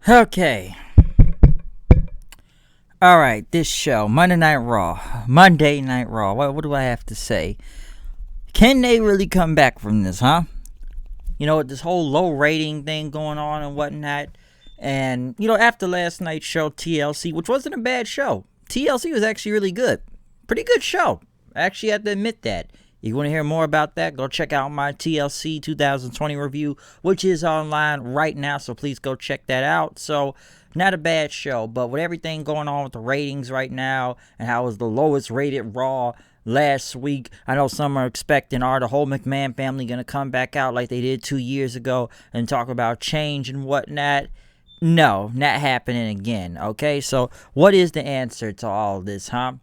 Okay. Alright, this show, Monday Night Raw. Monday Night Raw. What do I have to say? Can they really come back from this, huh? You know, with this whole low rating thing going on and whatnot. And, after last night's show, TLC, which wasn't a bad show. TLC was actually really good. Pretty good show. I actually have to admit that. If you want to hear more about that, go check out my TLC 2020 review, which is online right now, so please go check that out. So, not a bad show, but with everything going on with the ratings right now and how it was the lowest rated Raw last week, I know some are expecting, are the whole McMahon family going to come back out like they did 2 years ago and talk about change and whatnot? No, not happening again, okay? So, what is the answer to all of this, huh?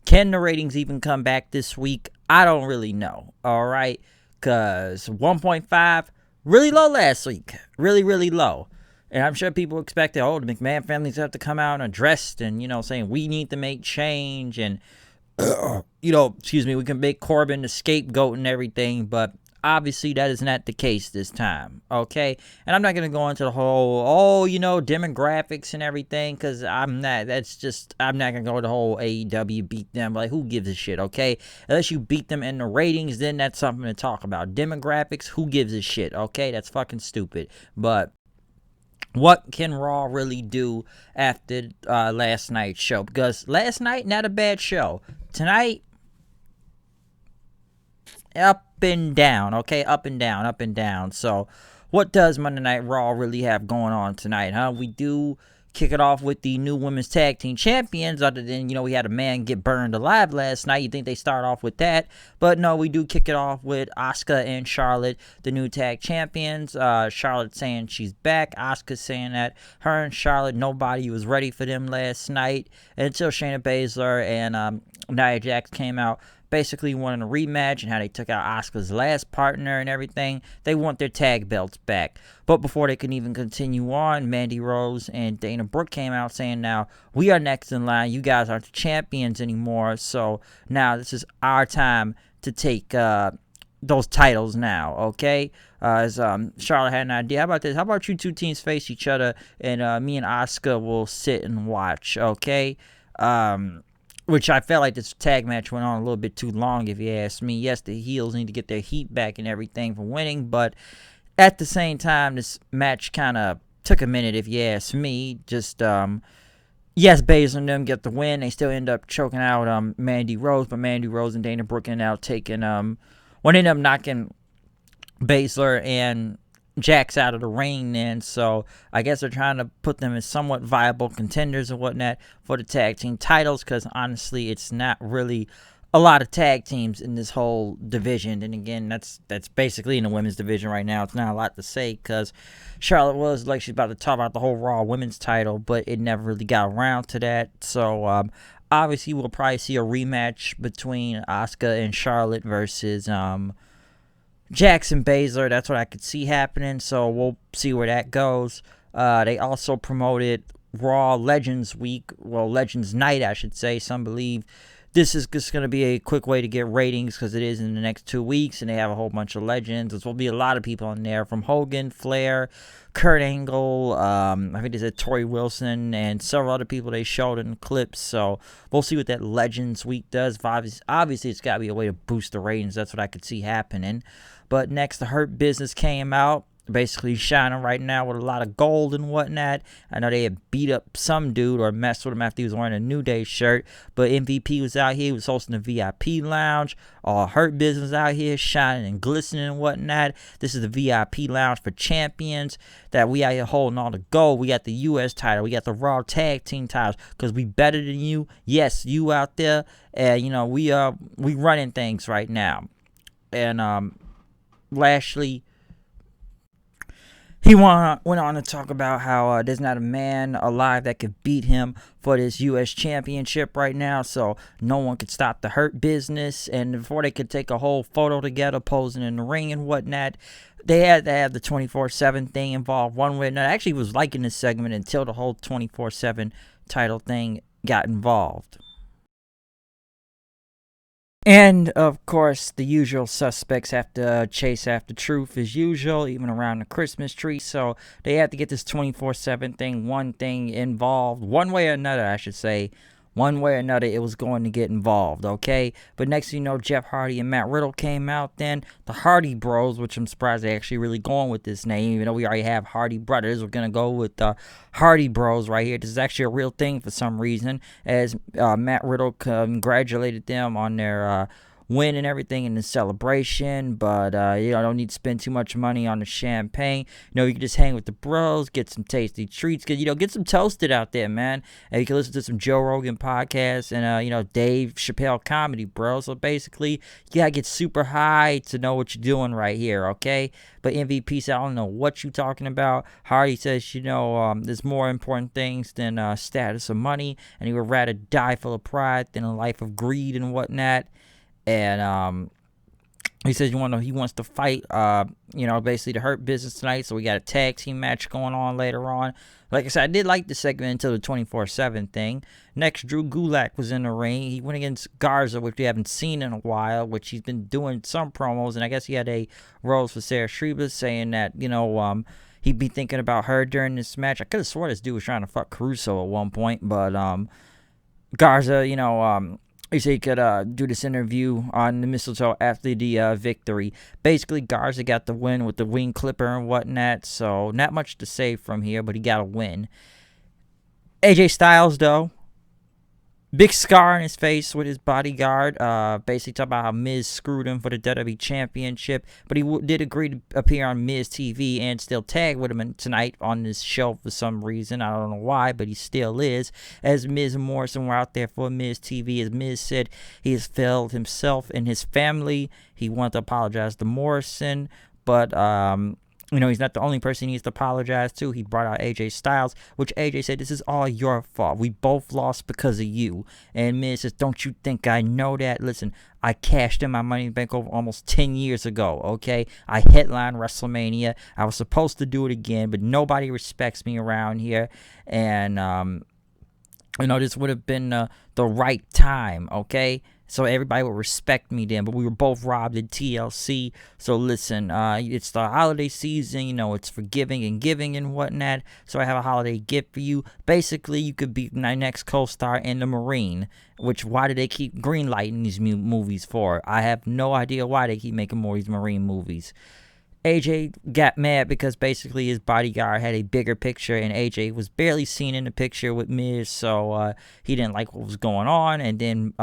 Can the ratings even come back this week? I don't really know, all right? Because 1.5, really low last week. Really, really low. And I'm sure people expected, the McMahon families have to come out and address and, saying we need to make change and, we can make Corbin the scapegoat and everything. But obviously that is not the case this time, okay? And I'm not going to go into the whole, demographics and everything, because I'm not going to go the whole AEW beat them. Like, who gives a shit, okay? Unless you beat them in the ratings, then that's something to talk about. Demographics, who gives a shit, okay? That's fucking stupid. But what can Raw really do after last night's show? Because last night, not a bad show. Tonight, up and down, okay? Up and down, up and down. So, what does Monday Night Raw really have going on tonight, huh? We do kick it off with the new women's tag team champions, other than, we had a man get burned alive last night. You think they start off with that, but no, we do kick it off with Asuka and Charlotte, the new tag champions. Charlotte saying she's back, Asuka saying that her and Charlotte, nobody was ready for them last night, until Shayna Baszler and Nia Jax came out basically wanting a rematch and how they took out Asuka's last partner and everything. They want their tag belts back. But before they can even continue on, Mandy Rose and Dana Brooke came out saying, now, we are next in line. You guys aren't the champions anymore. So now this is our time to take those titles now, okay? As Charlotte had an idea. How about this? How about you two teams face each other and me and Asuka will sit and watch, okay? Which I felt like this tag match went on a little bit too long, if you ask me. Yes, the heels need to get their heat back and everything for winning, but at the same time, this match kind of took a minute, if you ask me. Just, yes, Baszler and them get the win. They still end up choking out Mandy Rose, but Mandy Rose and Dana Brooke end up taking, ended up knocking Baszler and Jax out of the ring then, so I guess they're trying to put them as somewhat viable contenders and whatnot for the tag team titles, because honestly it's not really a lot of tag teams in this whole division. And again, that's basically in the women's division right now. It's not a lot to say, because Charlotte was like she's about to talk about the whole Raw women's title, but it never really got around to that. So obviously we'll probably see a rematch between Asuka and Charlotte versus Jackson Baszler. That's what I could see happening, so we'll see where that goes. They also promoted Raw Legends Week, well, Legends Night, I should say. Some believe this is just going to be a quick way to get ratings, because it is in the next 2 weeks, and they have a whole bunch of legends. There will be a lot of people in there, from Hogan, Flair, Kurt Angle, I think they said Tori Wilson, and several other people they showed in clips. So we'll see what that Legends Week does. Obviously, it's got to be a way to boost the ratings. That's what I could see happening. But next, the Hurt Business came out, basically shining right now with a lot of gold and whatnot. I know they had beat up some dude or messed with him after he was wearing a New Day shirt, but MVP was out here. He was hosting the VIP lounge. All Hurt Business out here shining and glistening and whatnot. This is the VIP lounge for champions that we out here holding all the gold. We got the U.S. title. We got the Raw Tag Team titles, because we better than you. Yes, you out there. And, we running things right now. And, Lashley, he went on to talk about how there's not a man alive that could beat him for this U.S. championship right now, so no one could stop the Hurt Business. And before they could take a whole photo together posing in the ring and whatnot, they had to have the 24/7 thing involved one way or another. I actually was liking this segment until the whole 24/7 title thing got involved. And of course, the usual suspects have to chase after truth as usual, even around the Christmas tree. So they have to get this 24/7 thing, one thing involved, one way or another, I should say. One way or another, it was going to get involved, okay? But next thing you know, Jeff Hardy and Matt Riddle came out then. The Hardy Bros, which I'm surprised they actually really going with this name, even though we already have Hardy Brothers. We're going to go with the Hardy Bros right here. This is actually a real thing for some reason, as Matt Riddle congratulated them on their win and everything in the celebration, but don't need to spend too much money on the champagne. You can just hang with the bros, get some tasty treats, get some toasted out there, man. And you can listen to some Joe Rogan podcasts and Dave Chappelle comedy, bro. So basically, you gotta get super high to know what you're doing right here, okay? But MVP said, I don't know what you're talking about. Hardy says, there's more important things than status or money, and he would rather die full of pride than a life of greed and whatnot. And he says he wants to fight, basically to Hurt Business tonight. So we got a tag team match going on later on. Like I said, I did like the segment until the 24/7 thing. Next, Drew Gulak was in the ring. He went against Garza, which we haven't seen in a while, which he's been doing some promos. And I guess he had a rose for Sarah Schreiber saying that, he'd be thinking about her during this match. I could have swore this dude was trying to fuck Caruso at one point, but Garza, he said he could do this interview on the mistletoe after the victory. Basically, Garza got the win with the wing clipper and whatnot, so not much to say from here, but he got a win. AJ Styles, though, big scar on his face with his bodyguard. Basically talking about how Miz screwed him for the WWE Championship. But he did agree to appear on Miz TV and still tag with him tonight on this show for some reason. I don't know why, but he still is. As Miz and Morrison were out there for Miz TV, as Miz said, he has failed himself and his family. He wanted to apologize to Morrison, but he's not the only person he needs to apologize to. He brought out AJ Styles, which AJ said, this is all your fault. We both lost because of you. And Miz says, don't you think I know that? Listen, I cashed in my Money in the Bank over almost 10 years ago, okay? I headlined WrestleMania. I was supposed to do it again, but nobody respects me around here. And, this would have been the right time, okay? So everybody would respect me then. But we were both robbed at TLC. So listen, it's the holiday season. It's for giving and giving and whatnot. So I have a holiday gift for you. Basically, you could be my next co-star in The Marine. Which, why do they keep greenlighting these movies for? I have no idea why they keep making more of these Marine movies. AJ got mad because basically his bodyguard had a bigger picture and AJ was barely seen in the picture with Miz, so he didn't like what was going on. And then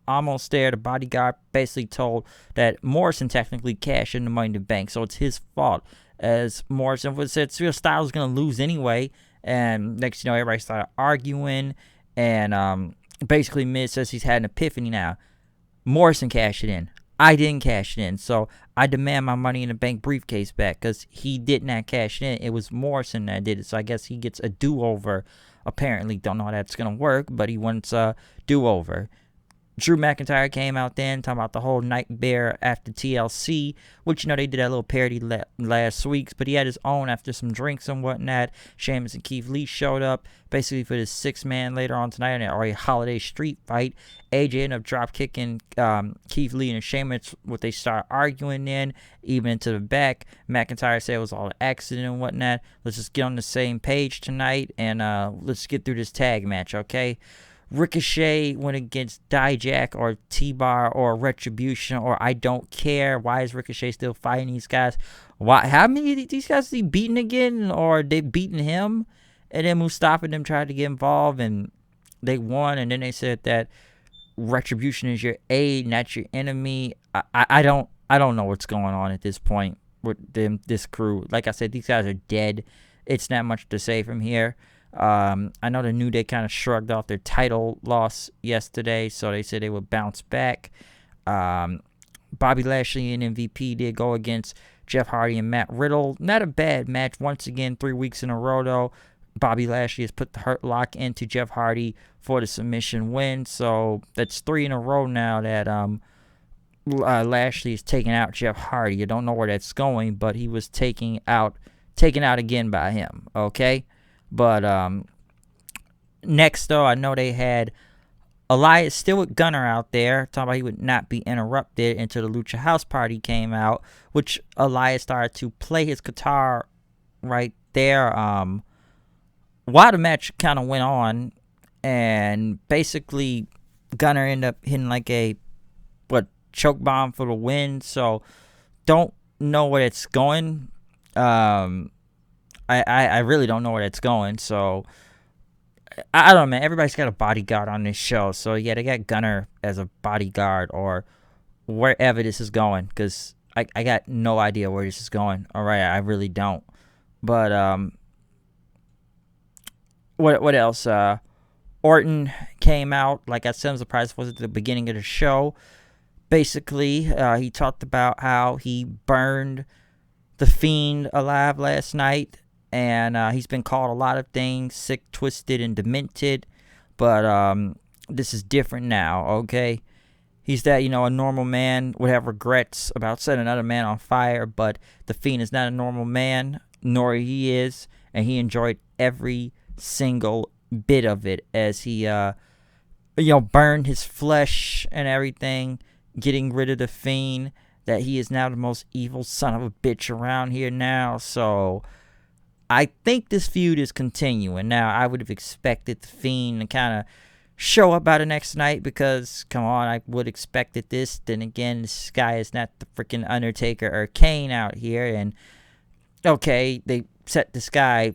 almost there, the bodyguard basically told that Morrison technically cashed in the Money in the Bank, so it's his fault. As Morrison would said, Styles was going to lose anyway, and next everybody started arguing, and basically Miz says he's had an epiphany now. Morrison cashed it in. I didn't cash it in, so I demand my Money in the Bank briefcase back because he did not cash it in. It was Morrison that did it, so I guess he gets a do-over. Apparently, don't know how that's going to work, but he wants a do-over. Drew McIntyre came out then talking about the whole nightmare after TLC, which, they did that little parody last week, but he had his own after some drinks and whatnot. Sheamus and Keith Lee showed up basically for this 6-man later on tonight or a holiday street fight. AJ ended up drop kicking Keith Lee and Sheamus, what they start arguing then, even into the back. McIntyre said it was all an accident and whatnot. Let's just get on the same page tonight and let's get through this tag match, okay? Ricochet went against Dijak or T-Bar or Retribution or I don't care. Why is Ricochet still fighting these guys? Why? How many of these guys is he beating again, or they beating him? And then Mustafa and them tried to get involved and they won. And then they said that Retribution is your aid, not your enemy. I don't know what's going on at this point with this crew. Like I said, these guys are dead. It's not much to say from here. I know the New Day kind of shrugged off their title loss yesterday, so they said they would bounce back. Bobby Lashley and MVP did go against Jeff Hardy and Matt Riddle. Not a bad match. Once again, 3 weeks in a row, though. Bobby Lashley has put the Hurt Lock into Jeff Hardy for the submission win, so that's 3 in a row now that Lashley is taking out Jeff Hardy. I don't know where that's going, but he was taken out again by him, okay? But next, though, I know they had Elias still with Gunner out there, talking about he would not be interrupted until the Lucha House Party came out, which Elias started to play his guitar right there. While the match kind of went on, and basically Gunner ended up hitting like a choke bomb for the win. So don't know where it's going. I really don't know where it's going. So I don't know, man. Everybody's got a bodyguard on this show. So yeah, they got Gunner as a bodyguard or wherever this is going, because I got no idea where this is going. All right, I really don't. But what else? Orton came out. Like I said, I'm surprised it wasn't at the beginning of the show. Basically, he talked about how he burned the Fiend alive last night, and he's been called a lot of things, sick, twisted, and demented, but this is different now, okay? He's that, a normal man would have regrets about setting another man on fire, but the Fiend is not a normal man, nor he is, and he enjoyed every single bit of it as he, burned his flesh and everything, getting rid of the Fiend, that he is now the most evil son of a bitch around here now. So I think this feud is continuing. Now, I would have expected the Fiend to kind of show up by the next night, because, come on, I would expected this. Then again, this guy is not the freaking Undertaker or Kane out here. And, okay, they set this guy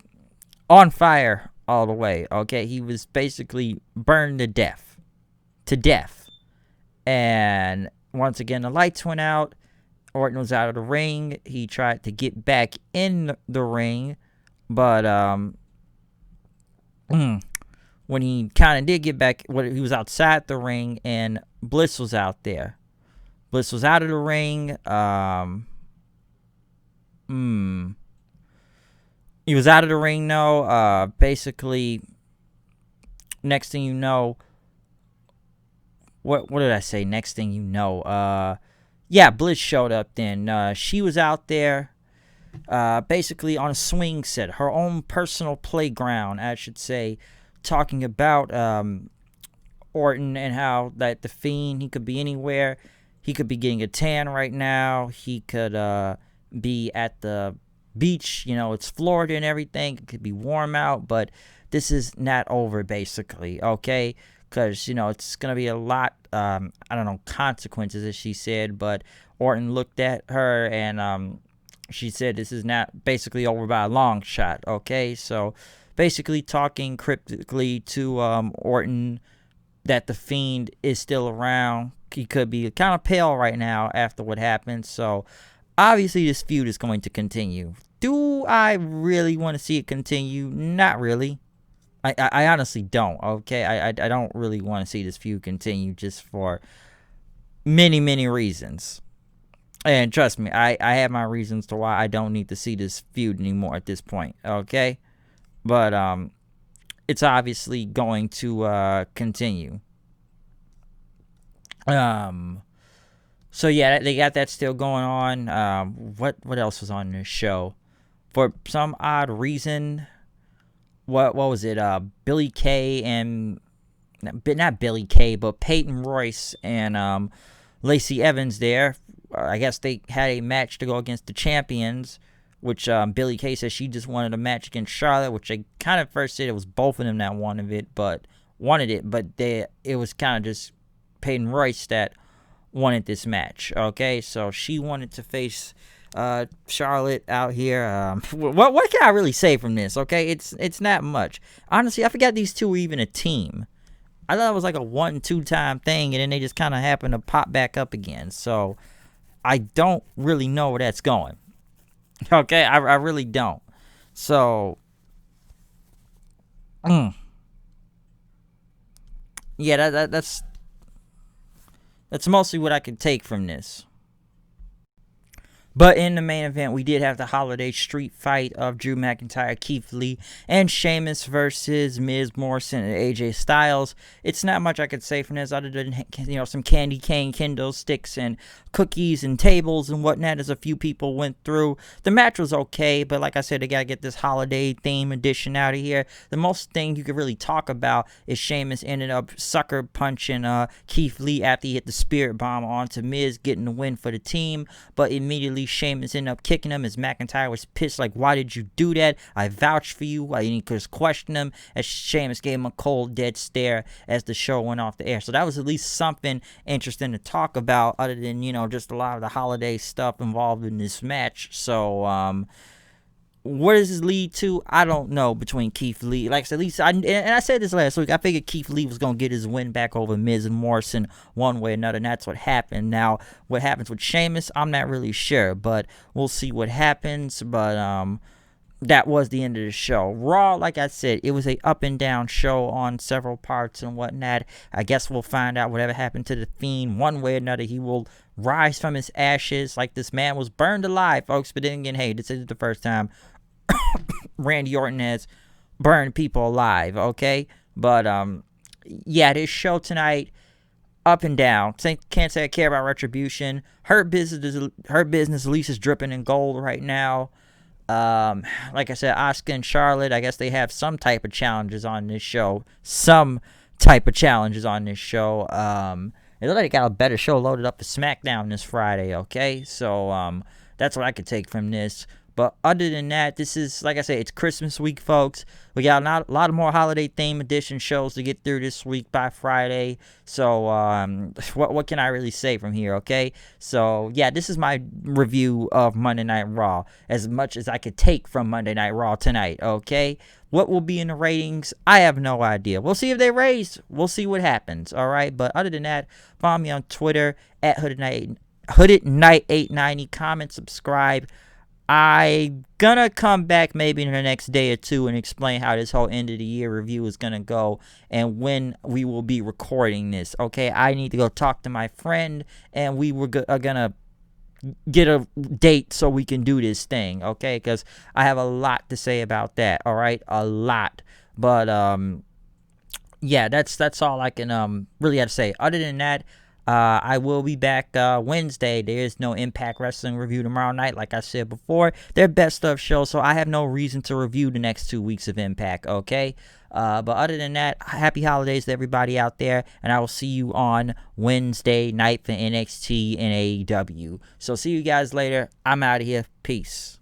on fire all the way. Okay, he was basically burned to death. And once again, the lights went out. Orton was out of the ring. He tried to get back in the ring, but when he kind of did get back, he was outside the ring, and Bliss was out there. Bliss was out of the ring. He was out of the ring, though. Basically, next thing you know, what did I say? Next thing you know, yeah, Bliss showed up then. She was out there, basically on a swing set, her own personal playground, I should say, talking about Orton and how that the Fiend, he could be anywhere. He could be getting a tan right now. He could be at the beach. It's Florida and everything. It could be warm out, but this is not over, basically, okay? Because, it's going to be a lot, consequences, as she said. But Orton looked at her, and she said this is not basically over by a long shot, okay? So, basically talking cryptically to Orton that the Fiend is still around. He could be kind of pale right now after what happened. So, obviously, this feud is going to continue. Do I really want to see it continue? Not really. I honestly don't, okay? I don't really want to see this feud continue, just for many, many reasons. And trust me, I have my reasons to why I don't need to see this feud anymore at this point, okay? But it's obviously going to continue. So yeah, they got that still going on. What else was on this show? For some odd reason, what was it? Billy Kay and not Billy Kay, but Peyton Royce and Lacey Evans there. I guess they had a match to go against the champions, which Billy Kay said she just wanted a match against Charlotte, which they kind of first said it was both of them that wanted it, but it was kind of just Peyton Royce that wanted this match. Okay, so she wanted to face Charlotte out here. What can I really say from this? Okay, it's not much. Honestly, I forgot these two were even a team. I thought it was like a 1-2 time thing, and then they just kind of happened to pop back up again. So I don't really know where that's going. Okay, I really don't. So yeah, that's mostly what I can take from this. But in the main event, we did have the holiday street fight of Drew McIntyre, Keith Lee, and Sheamus versus Miz, Morrison, and AJ Styles. It's not much I could say from this other than, some candy cane Kindle sticks and cookies and tables and whatnot, as a few people went through. The match was okay, but like I said, they got to get this holiday theme edition out of here. The most thing you could really talk about is Sheamus ended up sucker punching Keith Lee after he hit the spirit bomb onto Miz, getting the win for the team. But immediately Sheamus ended up kicking him as McIntyre was pissed, like, why did you do that? I vouched for you. I didn't just question him, as Sheamus gave him a cold, dead stare as the show went off the air. So that was at least something interesting to talk about, other than, just a lot of the holiday stuff involved in this match. So, what does this lead to? I don't know. Between Keith Lee, like I said, at least and I said this last week, I figured Keith Lee was gonna get his win back over Miz and Morrison one way or another, and that's what happened. Now, what happens with Sheamus, I'm not really sure, but we'll see what happens. But that was the end of the show. Raw, like I said, it was a up and down show on several parts and whatnot. I guess we'll find out whatever happened to the Fiend. One way or another, he will rise from his ashes. Like, this man was burned alive, folks. But then again, hey, this isn't the first time Randy Orton has burned people alive, okay? But yeah, this show tonight, up and down. Can't say I care about Retribution. Her business at least is dripping in gold right now. Like I said, Asuka and Charlotte, I guess they have some type of challenges on this show. It looks like they got a better show loaded up for SmackDown this Friday, okay? So, that's what I could take from this. But other than that, this is, like I say, it's Christmas week, folks. We got a lot of more holiday theme edition shows to get through this week by Friday. So, what can I really say from here, okay? So, yeah, this is my review of Monday Night Raw, as much as I could take from Monday Night Raw tonight, okay? What will be in the ratings? I have no idea. We'll see if they raise. We'll see what happens, all right? But other than that, follow me on Twitter, at HoodedKnight890. Comment, subscribe. I'm gonna come back maybe in the next day or two and explain how this whole end of the year review is gonna go and when we will be recording this. Okay, I need to go talk to my friend, and we are gonna get a date so we can do this thing. Okay, because I have a lot to say about that. All right, a lot. But yeah, that's all I can really have to say. Other than that, I will be back Wednesday. There is no Impact Wrestling review tomorrow night, like I said before. They're best of shows, so I have no reason to review the next 2 weeks of Impact, okay? But other than that, happy holidays to everybody out there, and I will see you on Wednesday night for NXT and AEW. So see you guys later. I'm out of here. Peace.